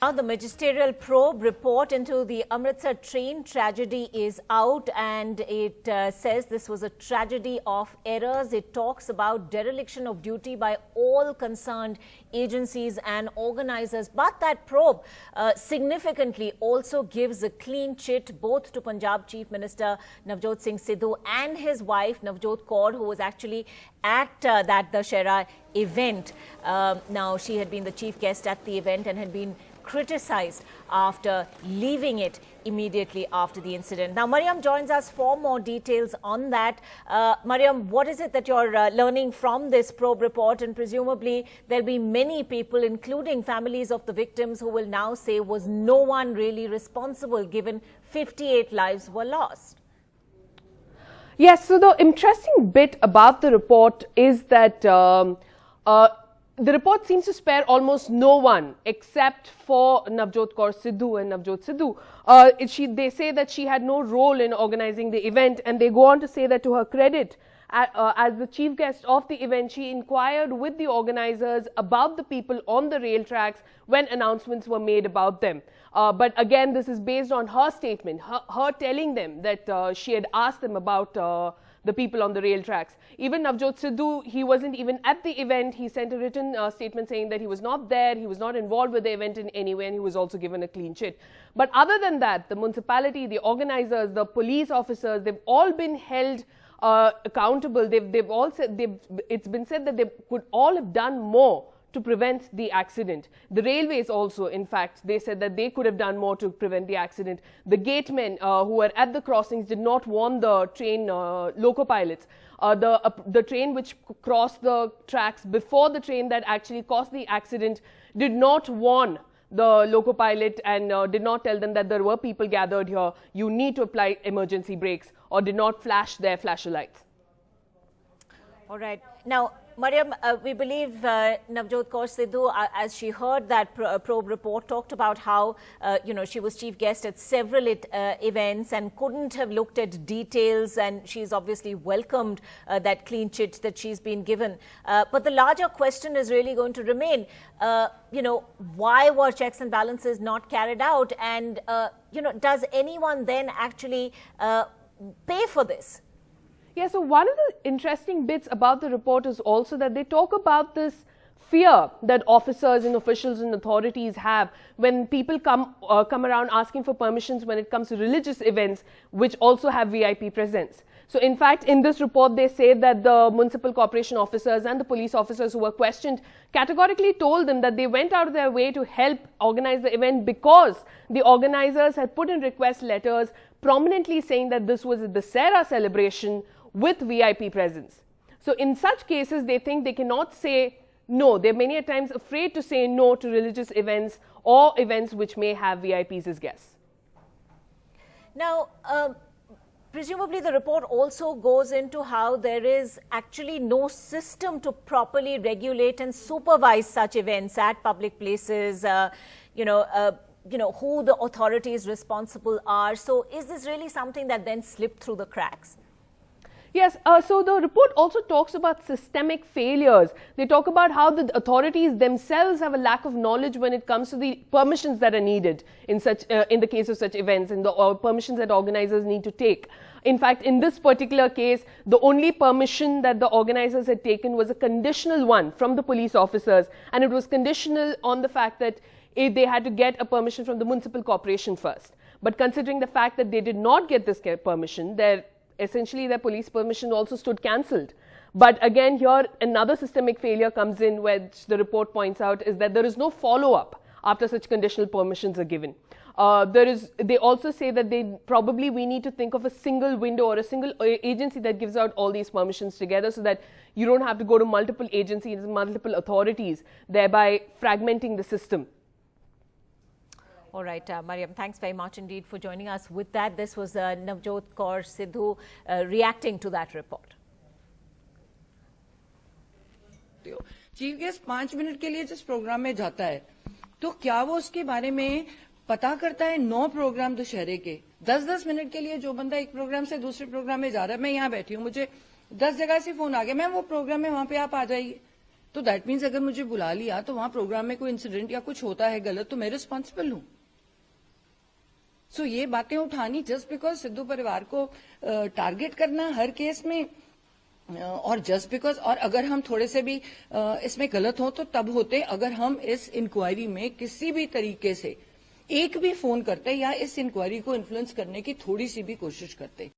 Now the magisterial probe report into the Amritsar train tragedy is out, and it says this was a tragedy of errors. It talks about dereliction of duty by all concerned agencies and organizers. But that probe significantly also gives a clean chit both to Punjab Chief Minister Navjot Singh Sidhu and his wife Navjot Kaur, who was actually at that Dusshera event. Now she had been the chief guest at the event and had been criticized after leaving it immediately after the incident. Now, Mariam joins us for more details on that. Mariam, what is it that you're learning from this probe report? And presumably there'll be many people, including families of the victims, who will now say, was no one really responsible given 58 lives were lost? Yes, so the interesting bit about the report is that the report seems to spare almost no one except for Navjot Kaur Sidhu and Navjot Sidhu. They say that she had no role in organizing the event, and they go on to say that to her credit, as the chief guest of the event, she inquired with the organizers about the people on the rail tracks when announcements were made about them. But again, this is based on her statement, her telling them that she had asked them about the people on the rail tracks. Even Navjot Sidhu, he wasn't even at the event. He sent a written statement saying that he was not there, he was not involved with the event in any way, and he was also given a clean chit. But other than that, the municipality, the organizers, the police officers, they've all been held accountable. They've all said, it's been said that they could all have done more to prevent the accident. The railways also, in fact, they said that they could have done more to prevent the accident. The gatemen who were at the crossings did not warn the train loco pilots. The train which crossed the tracks before the train that actually caused the accident did not warn the loco pilot and did not tell them that there were people gathered here, you need to apply emergency brakes, or did not flash their flasher lights. All right. Now, Mariam, we believe Navjot Kaur Sidhu, as she heard that probe report, talked about how, she was chief guest at several events and couldn't have looked at details, and she's obviously welcomed that clean chit that she's been given. But the larger question is really going to remain, why were checks and balances not carried out? And, does anyone then actually pay for this? Yeah, so one of the interesting bits about the report is also that they talk about this fear that officers and officials and authorities have when people come around asking for permissions when it comes to religious events, which also have VIP presence. So in fact, in this report, they say that the municipal corporation officers and the police officers who were questioned categorically told them that they went out of their way to help organize the event because the organizers had put in request letters prominently saying that this was a Dusshera celebration with VIP presence. So in such cases, they think they cannot say no. They're many a times afraid to say no to religious events or events which may have VIPs as guests. Now, presumably the report also goes into how there is actually no system to properly regulate and supervise such events at public places, who the authorities responsible are. So is this really something that then slipped through the cracks? Yes, so the report also talks about systemic failures. They talk about how the authorities themselves have a lack of knowledge when it comes to the permissions that are needed in the case of such events, and the permissions that organizers need to take. In fact, in this particular case, the only permission that the organizers had taken was a conditional one from the police officers, and it was conditional on the fact that they had to get a permission from the municipal corporation first. But considering the fact that they did not get this permission, essentially their police permission also stood cancelled. But again, here another systemic failure comes in, which the report points out, is that there is no follow-up after such conditional permissions are given. They also say that we need to think of a single window or a single agency that gives out all these permissions together, so that you don't have to go to multiple agencies and multiple authorities, thereby fragmenting the system. All right, Mariam, thanks very much indeed for joining us with that. This was Navjot Kaur Sidhu reacting to that report. Chief guest 5 minute के लिए जिस programme में जाता है, तो क्या वो उसके बारे में पता करता है 9 प्रोग्राम दुशहरे के? 10-10 मिनट के लिए जो बंदा एक प्रोग्राम से दूसरे प्रोग्राम में जा रहा है, मैं यहाँ बैठी हूँ, मुझे 10 जगह से फोन आ गया, मैं वो प्रोग्राम में वहां पे आप आ जाइए, तो दैट मीन्स अगर मुझे बुला लिया तो वहां प्रोग्राम में कोई इंसिडेंट या कुछ होता है गलत तो मैं रिस्पॉन्सिबल हूं। सो ये बातें उठानी जस्ट बिकॉज सिद्धू परिवार को टारगेट करना हर केस में, और जस्ट बिकॉज, और अगर हम थोड़े से भी इसमें गलत हो तो तब होते अगर हम इस इंक्वायरी में किसी भी तरीके से एक भी फोन करते या इस इंक्वायरी को इन्फ्लुएंस करने की थोड़ी सी भी कोशिश करते।